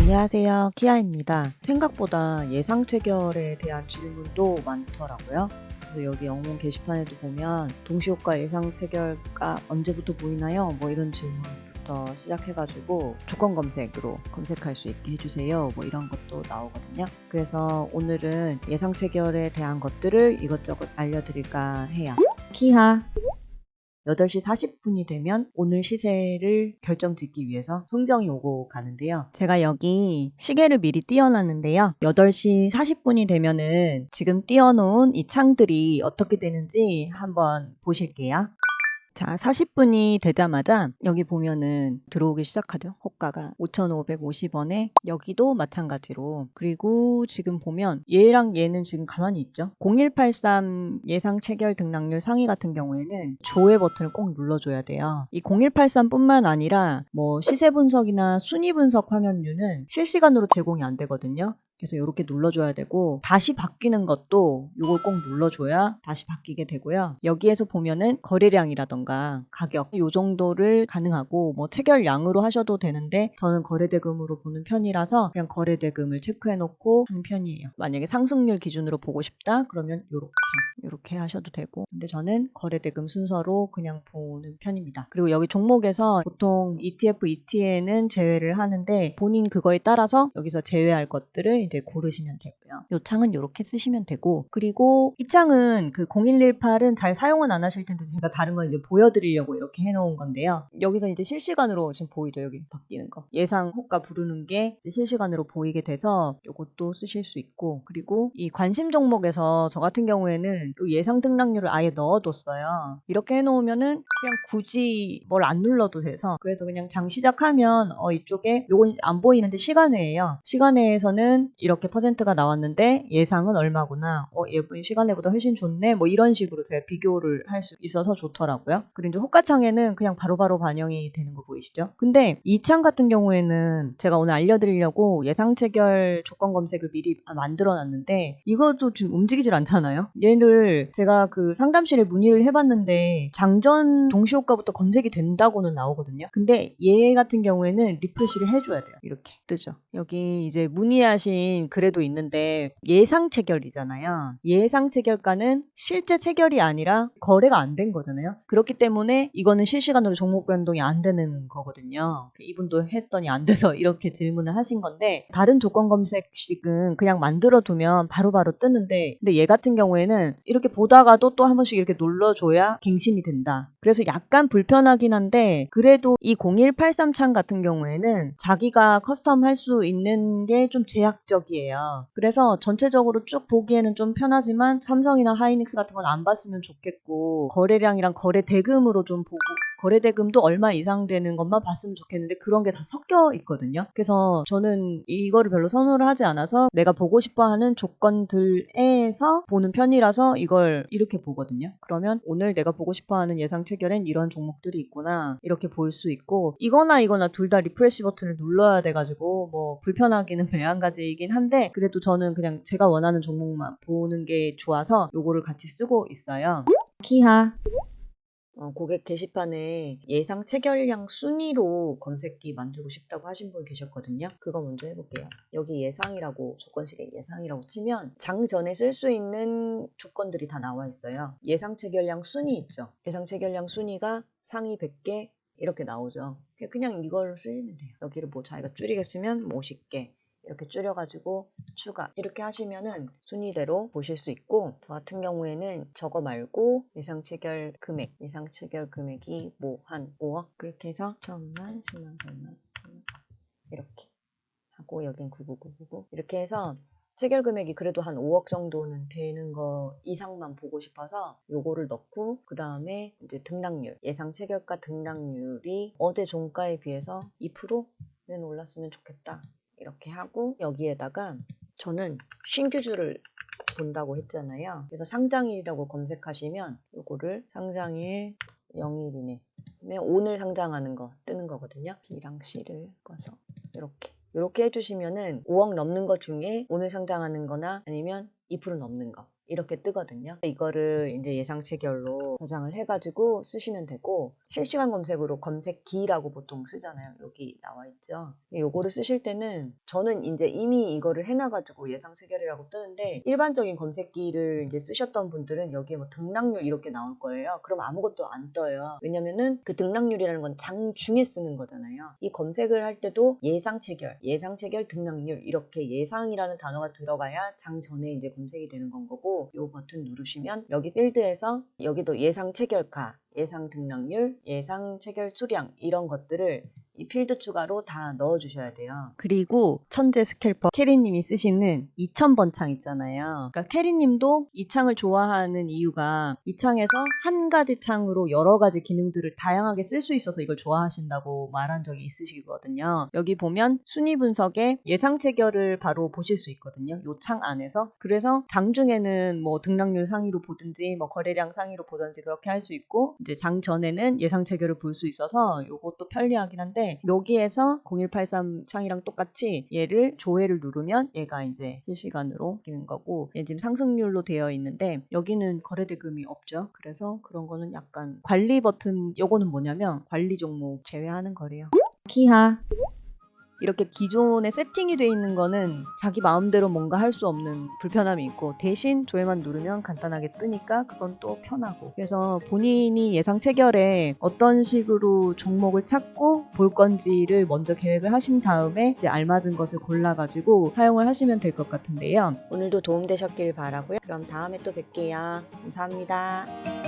안녕하세요. 키아입니다. 생각보다 예상 체결에 대한 질문도 많더라고요. 그래서 여기 영문 게시판에도 보면 동시효과 예상 체결가 언제부터 보이나요? 뭐 이런 질문부터 시작해가지고 조건 검색으로 검색할 수 있게 해주세요. 뭐 이런 것도 나오거든요. 그래서 오늘은 예상 체결에 대한 것들을 이것저것 알려드릴까 해요. 키하 8시 40분이 되면 오늘 시세를 결정짓기 위해서 흥정이 오고 가는데요. 제가 여기 시계를 미리 띄워놨는데요. 8시 40분이 되면은 지금 띄워놓은 이 창들이 어떻게 되는지 한번 보실게요. 자, 40분이 되자마자 여기 보면은 들어오기 시작하죠. 호가가 5,550원에 여기도 마찬가지로. 그리고 지금 보면 얘랑 얘는 지금 가만히 있죠. 0183 예상 체결 등락률 상위 같은 경우에는 조회 버튼을 꼭 눌러줘야 돼요. 이 0183뿐만 아니라 뭐 시세 분석이나 순위 분석 화면류는 실시간으로 제공이 안 되거든요. 그래서 이렇게 눌러줘야 되고 다시 바뀌는 것도 이걸 꼭 눌러줘야 다시 바뀌게 되고요. 여기에서 보면은 거래량이라던가 가격 이 정도를 가능하고 뭐 체결량으로 하셔도 되는데 저는 거래대금으로 보는 편이라서 그냥 거래대금을 체크해놓고 하는 편이에요. 만약에 상승률 기준으로 보고 싶다 그러면 이렇게 하셔도 되고 근데 저는 거래대금 순서로 그냥 보는 편입니다. 그리고 여기 종목에서 보통 ETF, ETN은 제외를 하는데 본인 그거에 따라서 여기서 제외할 것들을 이제 고르시면 되고요. 이 창은 이렇게 쓰시면 되고 그리고 이 창은 그 0118은 잘 사용은 안 하실 텐데 제가 다른 걸 이제 보여드리려고 이렇게 해놓은 건데요. 여기서 이제 실시간으로 지금 보이죠? 여기 바뀌는 거. 예상 호가 부르는 게 이제 실시간으로 보이게 돼서 이것도 쓰실 수 있고 그리고 이 관심 종목에서 저 같은 경우에는 예상 등락률을 아예 넣어뒀어요. 이렇게 해놓으면은 그냥 굳이 뭘 안 눌러도 돼서 그래서 그냥 장 시작하면 이쪽에 요건 안 보이는데 시간외예요. 시간외에서는 이렇게 퍼센트가 나왔는데 예상은 얼마구나. 예쁜 시간외보다 훨씬 좋네. 뭐 이런 식으로 제가 비교를 할 수 있어서 좋더라고요. 그리고 이제 호가창에는 그냥 바로바로 반영이 되는 거 보이시죠? 근데 이 창 같은 경우에는 제가 오늘 알려드리려고 예상 체결 조건 검색을 미리 만들어 놨는데 이것도 지금 움직이질 않잖아요. 얘를 제가 그 상담실에 문의를 해봤는데 장전 동시효과부터 검색이 된다고는 나오거든요. 근데 얘 같은 경우에는 리프레시를 해줘야 돼요. 이렇게 뜨죠. 여기 이제 문의하신 글에도 있는데 예상 체결이잖아요. 예상 체결가는 실제 체결이 아니라 거래가 안 된 거잖아요. 그렇기 때문에 이거는 실시간으로 종목 변동이 안 되는 거거든요. 이분도 했더니 안 돼서 이렇게 질문을 하신 건데 다른 조건 검색식은 그냥 만들어 두면 바로바로 뜨는데 근데 얘 같은 경우에는 이렇게 보다가도 또 한 번씩 이렇게 눌러줘야 갱신이 된다. 그래서 약간 불편하긴 한데 그래도 이 0183 창 같은 경우에는 자기가 커스텀 할 수 있는 게 좀 제약적이에요. 그래서 전체적으로 쭉 보기에는 좀 편하지만 삼성이나 하이닉스 같은 건 안 봤으면 좋겠고 거래량이랑 거래 대금으로 좀 보고 거래 대금도 얼마 이상 되는 것만 봤으면 좋겠는데 그런 게 다 섞여 있거든요. 그래서 저는 이거를 별로 선호를 하지 않아서 내가 보고 싶어 하는 조건들에서 보는 편이라서 이걸 이렇게 보거든요. 그러면 오늘 내가 보고 싶어 하는 예상 체결엔 이런 종목들이 있구나. 이렇게 볼 수 있고 이거나 둘 다 리프레시 버튼을 눌러야 돼가지고 뭐 불편하기는 매한가지이긴 한데 그래도 저는 그냥 제가 원하는 종목만 보는 게 좋아서 요거를 같이 쓰고 있어요. 키하 고객 게시판에 예상 체결량 순위로 검색기 만들고 싶다고 하신 분 계셨거든요. 그거 먼저 해볼게요. 여기 예상이라고 조건식에 예상이라고 치면 장 전에 쓸 수 있는 조건들이 다 나와 있어요. 예상 체결량 순위 있죠. 예상 체결량 순위가 상위 100개 이렇게 나오죠. 그냥 이걸로 쓰면 돼요. 여기를 뭐 자기가 줄이겠으면 50개 이렇게 줄여가지고 추가 이렇게 하시면은 순위대로 보실 수 있고 저 같은 경우에는 저거 말고 예상 체결 금액이 뭐 한 5억 그렇게 해서 1,000만, 10만, 100만 이렇게 하고 여긴 99999 이렇게 해서 체결 금액이 그래도 한 5억 정도는 되는 거 이상만 보고 싶어서 요거를 넣고 그 다음에 이제 등락률 예상 체결가 등락률이 어제 종가에 비해서 2%는 올랐으면 좋겠다 이렇게 하고 여기에다가 저는 신규주를 본다고 했잖아요. 그래서 상장일이라고 검색하시면 요거를 상장일 0일이네. 그러면 오늘 상장하는 거 뜨는 거거든요. B랑 C를 꺼서 이렇게 해주시면은 5억 넘는 거 중에 오늘 상장하는 거나 아니면 2% 넘는 거 이렇게 뜨거든요. 이거를 이제 예상 체결로 저장을 해가지고 쓰시면 되고, 실시간 검색으로 검색기라고 보통 쓰잖아요. 여기 나와 있죠. 요거를 쓰실 때는 저는 이제 이미 이거를 해놔가지고 예상 체결이라고 뜨는데, 일반적인 검색기를 이제 쓰셨던 분들은 여기에 뭐 등락률 이렇게 나올 거예요. 그럼 아무것도 안 떠요. 왜냐면은 그 등락률이라는 건 장 중에 쓰는 거잖아요. 이 검색을 할 때도 예상 체결 등락률 이렇게 예상이라는 단어가 들어가야 장 전에 이제 검색이 되는 건 거고, 요 버튼 누르시면 여기 필드에서 여기도 예상 체결가, 예상 등락률, 예상 체결 수량 이런 것들을 이 필드 추가로 다 넣어주셔야 돼요. 그리고 천재 스캘퍼 캐리님이 쓰시는 2000번 창 있잖아요. 그러니까 캐리님도 이 창을 좋아하는 이유가 이 창에서 한 가지 창으로 여러 가지 기능들을 다양하게 쓸 수 있어서 이걸 좋아하신다고 말한 적이 있으시거든요. 여기 보면 순위 분석에 예상 체결을 바로 보실 수 있거든요. 이 창 안에서. 그래서 장중에는 뭐 등락률 상위로 보든지 뭐 거래량 상위로 보든지 그렇게 할 수 있고, 이제 장 전에는 예상 체결을 볼 수 있어서 이것도 편리하긴 한데, 여기에서 0183 창이랑 똑같이 얘를 조회를 누르면 얘가 이제 실시간으로 바뀌는 거고, 얘 지금 상승률로 되어 있는데 여기는 거래대금이 없죠. 그래서 그런 거는 약간 관리 버튼, 요거는 뭐냐면 관리 종목 제외하는 거래요. 키하. 이렇게 기존에 세팅이 되어 있는 거는 자기 마음대로 뭔가 할 수 없는 불편함이 있고, 대신 조회만 누르면 간단하게 뜨니까 그건 또 편하고, 그래서 본인이 예상 체결에 어떤 식으로 종목을 찾고 볼 건지를 먼저 계획을 하신 다음에 이제 알맞은 것을 골라가지고 사용을 하시면 될 것 같은데요. 오늘도 도움되셨길 바라고요. 그럼 다음에 또 뵐게요. 감사합니다.